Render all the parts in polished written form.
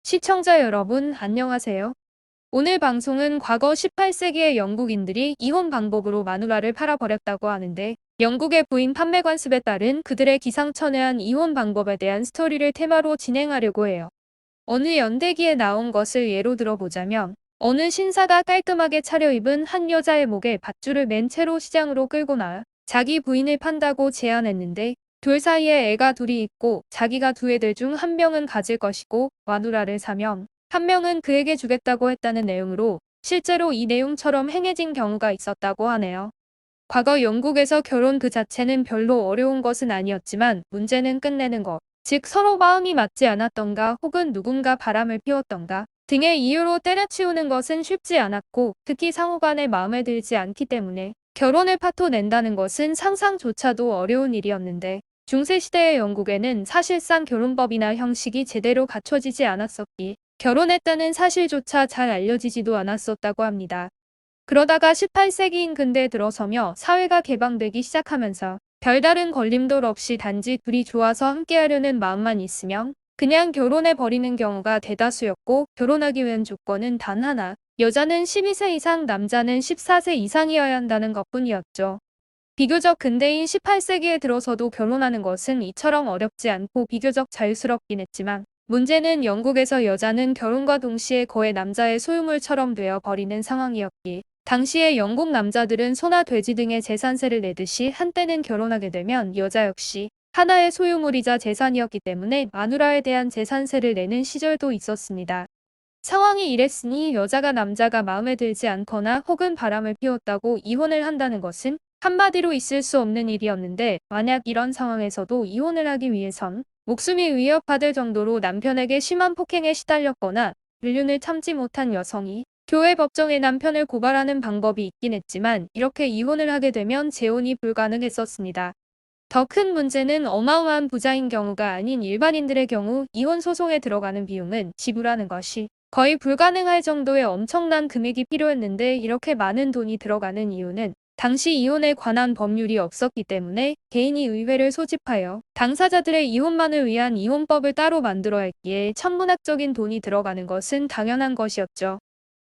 시청자 여러분, 안녕하세요. 오늘 방송은 과거 18세기의 영국인들이 이혼 방법으로 마누라를 팔아버렸다고 하는데, 영국의 부인 판매 관습에 따른 그들의 기상천외한 이혼 방법에 대한 스토리를 테마로 진행하려고 해요. 어느 연대기에 나온 것을 예로 들어보자면, 어느 신사가 깔끔하게 차려입은 한 여자의 목에 밧줄을 맨 채로 시장으로 끌고 나와 자기 부인을 판다고 제안했는데, 둘 사이에 애가 둘이 있고 자기가 두 애들 중 한 명은 가질 것이고 마누라를 사면 한 명은 그에게 주겠다고 했다는 내용으로 실제로 이 내용처럼 행해진 경우가 있었다고 하네요. 과거 영국에서 결혼 그 자체는 별로 어려운 것은 아니었지만 문제는 끝내는 것, 즉 서로 마음이 맞지 않았던가 혹은 누군가 바람을 피웠던가 등의 이유로 때려치우는 것은 쉽지 않았고 특히 상호간에 마음에 들지 않기 때문에 결혼을 파토낸다는 것은 상상조차도 어려운 일이었는데 중세시대의 영국에는 사실상 결혼법이나 형식이 제대로 갖춰지지 않았었기에 결혼했다는 사실조차 잘 알려지지도 않았었다고 합니다. 그러다가 18세기인 근대에 들어서며 사회가 개방되기 시작하면서 별다른 걸림돌 없이 단지 둘이 좋아서 함께하려는 마음만 있으면 그냥 결혼해 버리는 경우가 대다수였고 결혼하기 위한 조건은 단 하나, 여자는 12세 이상 남자는 14세 이상이어야 한다는 것뿐이었죠. 비교적 근대인 18세기에 들어서도 결혼하는 것은 이처럼 어렵지 않고 비교적 자유스럽긴 했지만 문제는 영국에서 여자는 결혼과 동시에 거의 남자의 소유물처럼 되어 버리는 상황이었기에 당시의 영국 남자들은 소나 돼지 등의 재산세를 내듯이 한때는 결혼하게 되면 여자 역시 하나의 소유물이자 재산이었기 때문에 마누라에 대한 재산세를 내는 시절도 있었습니다. 상황이 이랬으니 여자가 남자가 마음에 들지 않거나 혹은 바람을 피웠다고 이혼을 한다는 것은 한마디로 있을 수 없는 일이었는데 만약 이런 상황에서도 이혼을 하기 위해선 목숨이 위협받을 정도로 남편에게 심한 폭행에 시달렸거나 불륜을 참지 못한 여성이 교회 법정에 남편을 고발하는 방법이 있긴 했지만 이렇게 이혼을 하게 되면 재혼이 불가능했었습니다. 더 큰 문제는 어마어마한 부자인 경우가 아닌 일반인들의 경우 이혼 소송에 들어가는 비용은 지불하는 것이 거의 불가능할 정도의 엄청난 금액이 필요했는데 이렇게 많은 돈이 들어가는 이유는 당시 이혼에 관한 법률이 없었기 때문에 개인이 의회를 소집하여 당사자들의 이혼만을 위한 이혼법을 따로 만들어야 했기에 천문학적인 돈이 들어가는 것은 당연한 것이었죠.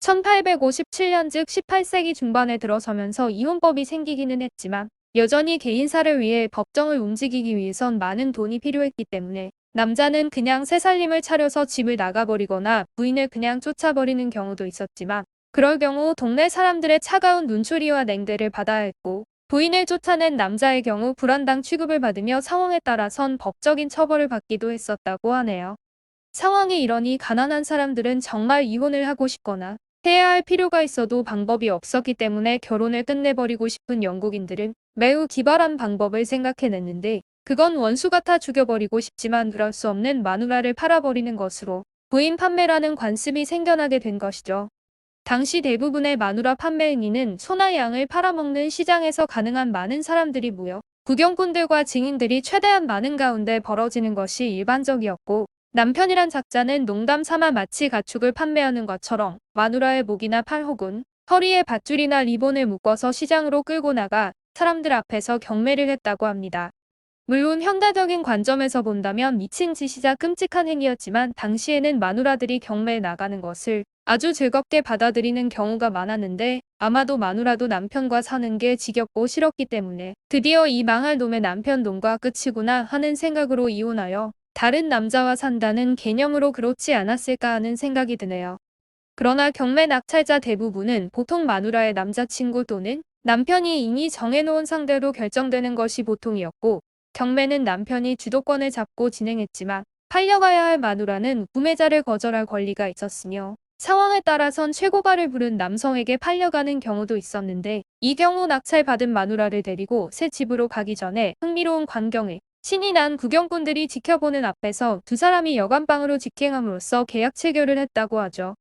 1857년 즉 18세기 중반에 들어서면서 이혼법이 생기기는 했지만 여전히 개인사를 위해 법정을 움직이기 위해선 많은 돈이 필요했기 때문에 남자는 그냥 새살림을 차려서 집을 나가버리거나 부인을 그냥 쫓아버리는 경우도 있었지만 그럴 경우 동네 사람들의 차가운 눈초리와 냉대를 받아야 했고 부인을 쫓아낸 남자의 경우 불안당 취급을 받으며 상황에 따라선 법적인 처벌을 받기도 했었다고 하네요. 상황이 이러니 가난한 사람들은 정말 이혼을 하고 싶거나 해야 할 필요가 있어도 방법이 없었기 때문에 결혼을 끝내버리고 싶은 영국인들은 매우 기발한 방법을 생각해냈는데 그건 원수 같아 죽여버리고 싶지만 그럴 수 없는 마누라를 팔아버리는 것으로 부인 판매라는 관습이 생겨나게 된 것이죠. 당시 대부분의 마누라 판매 행위는 소나 양을 팔아먹는 시장에서 가능한 많은 사람들이 모여 구경꾼들과 증인들이 최대한 많은 가운데 벌어지는 것이 일반적이었고 남편이란 작자는 농담 삼아 마치 가축을 판매하는 것처럼 마누라의 목이나 팔 혹은 허리에 밧줄이나 리본을 묶어서 시장으로 끌고 나가 사람들 앞에서 경매를 했다고 합니다. 물론 현대적인 관점에서 본다면 미친 짓이자 끔찍한 행위였지만 당시에는 마누라들이 경매에 나가는 것을 아주 즐겁게 받아들이는 경우가 많았는데 아마도 마누라도 남편과 사는 게 지겹고 싫었기 때문에 드디어 이 망할 놈의 남편 논과 끝이구나 하는 생각으로 이혼하여 다른 남자와 산다는 개념으로 그렇지 않았을까 하는 생각이 드네요. 그러나 경매 낙찰자 대부분은 보통 마누라의 남자친구 또는 남편이 이미 정해놓은 상대로 결정되는 것이 보통이었고 경매는 남편이 주도권을 잡고 진행했지만 팔려가야 할 마누라는 구매자를 거절할 권리가 있었으며 상황에 따라선 최고가를 부른 남성에게 팔려가는 경우도 있었는데 이 경우 낙찰받은 마누라를 데리고 새 집으로 가기 전에 흥미로운 광경에 신이 난 구경꾼들이 지켜보는 앞에서 두 사람이 여관방으로 직행함으로써 계약 체결을 했다고 하죠.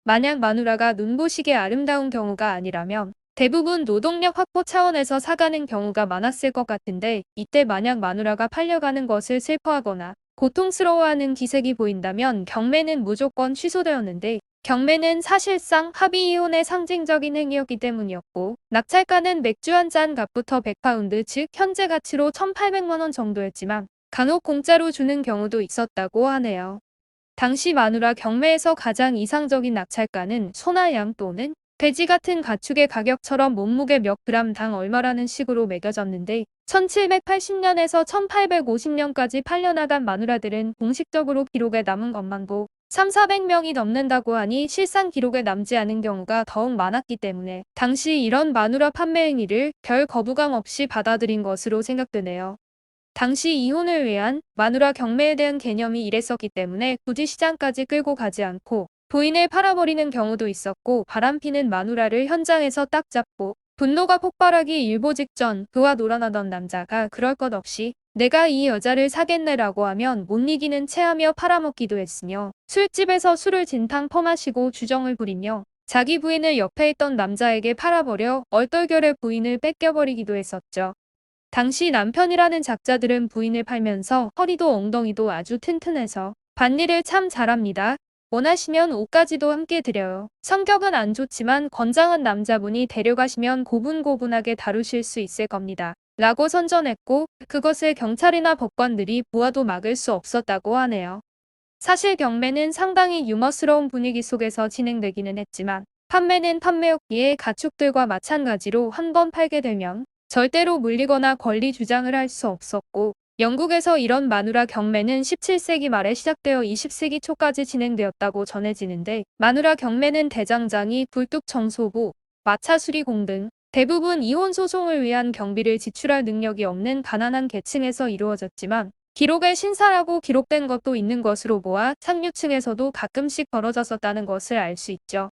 만약 마누라가 눈부시게 아름다운 경우가 아니라면 대부분 노동력 확보 차원에서 사가는 경우가 많았을 것 같은데 이때 만약 마누라가 팔려가는 것을 슬퍼하거나 고통스러워하는 기색이 보인다면 경매는 무조건 취소되었는데 경매는 사실상 합의 이혼의 상징적인 행위였기 때문이었고 낙찰가는 맥주 한 잔 값부터 100파운드 즉 현재 가치로 1800만 원 정도였지만 간혹 공짜로 주는 경우도 있었다고 하네요. 당시 마누라 경매에서 가장 이상적인 낙찰가는 소나 양 또는 돼지 같은 가축의 가격처럼 몸무게 몇 그램당 얼마라는 식으로 매겨졌는데 1780년에서 1850년까지 팔려나간 마누라들은 공식적으로 기록에 남은 것만도 3,400명이 넘는다고 하니 실상 기록에 남지 않은 경우가 더욱 많았기 때문에 당시 이런 마누라 판매 행위를 별 거부감 없이 받아들인 것으로 생각되네요. 당시 이혼을 위한 마누라 경매에 대한 개념이 이랬었기 때문에 굳이 시장까지 끌고 가지 않고 부인을 팔아버리는 경우도 있었고 바람피는 마누라를 현장에서 딱 잡고 분노가 폭발하기 일보 직전 그와 놀아나던 남자가 그럴 것 없이 내가 이 여자를 사겠네라고 하면 못 이기는 체하며 팔아먹기도 했으며 술집에서 술을 진탕 퍼마시고 주정을 부리며 자기 부인을 옆에 있던 남자에게 팔아버려 얼떨결에 부인을 뺏겨버리기도 했었죠. 당시 남편이라는 작자들은 부인을 팔면서 허리도 엉덩이도 아주 튼튼해서 밭일을 참 잘합니다. 원하시면 옷까지도 함께 드려요. 성격은 안 좋지만 건장한 남자분이 데려가시면 고분고분하게 다루실 수 있을 겁니다. 라고 선전했고 그것을 경찰이나 법관들이 보아도 막을 수 없었다고 하네요. 사실 경매는 상당히 유머스러운 분위기 속에서 진행되기는 했지만 판매는 판매였기에 가축들과 마찬가지로 한 번 팔게 되면 절대로 물리거나 권리 주장을 할 수 없었고 영국에서 이런 마누라 경매는 17세기 말에 시작되어 20세기 초까지 진행되었다고 전해지는데 마누라 경매는 대장장이, 굴뚝청소부, 마차수리공 등 대부분 이혼 소송을 위한 경비를 지출할 능력이 없는 가난한 계층에서 이루어졌지만 기록에 신사라고 기록된 것도 있는 것으로 보아 상류층에서도 가끔씩 벌어졌었다는 것을 알 수 있죠.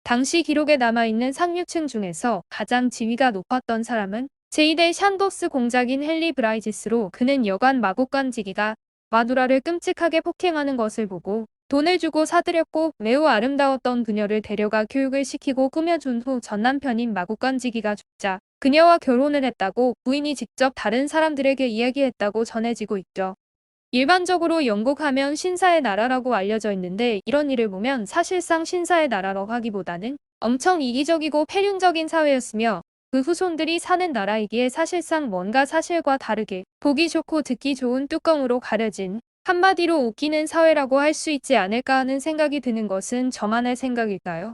당시 기록에 남아있는 상류층 중에서 가장 지위가 높았던 사람은 제2대 샨도스 공작인 헨리 브라이지스로 그는 여관 마곡간지기가 마누라를 끔찍하게 폭행하는 것을 보고 돈을 주고 사들였고 매우 아름다웠던 그녀를 데려가 교육을 시키고 꾸며준 후 전남편인 마곡간지기가 죽자 그녀와 결혼을 했다고 부인이 직접 다른 사람들에게 이야기했다고 전해지고 있죠. 일반적으로 영국 하면 신사의 나라라고 알려져 있는데 이런 일을 보면 사실상 신사의 나라라고 하기보다는 엄청 이기적이고 폐륜적인 사회였으며 그 후손들이 사는 나라이기에 사실상 뭔가 사실과 다르게 보기 좋고 듣기 좋은 뚜껑으로 가려진 한마디로 웃기는 사회라고 할 수 있지 않을까 하는 생각이 드는 것은 저만의 생각일까요?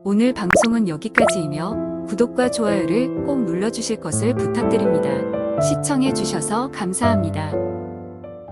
오늘 방송은 여기까지이며 구독과 좋아요를 꼭 눌러주실 것을 부탁드립니다. 시청해주셔서 감사합니다.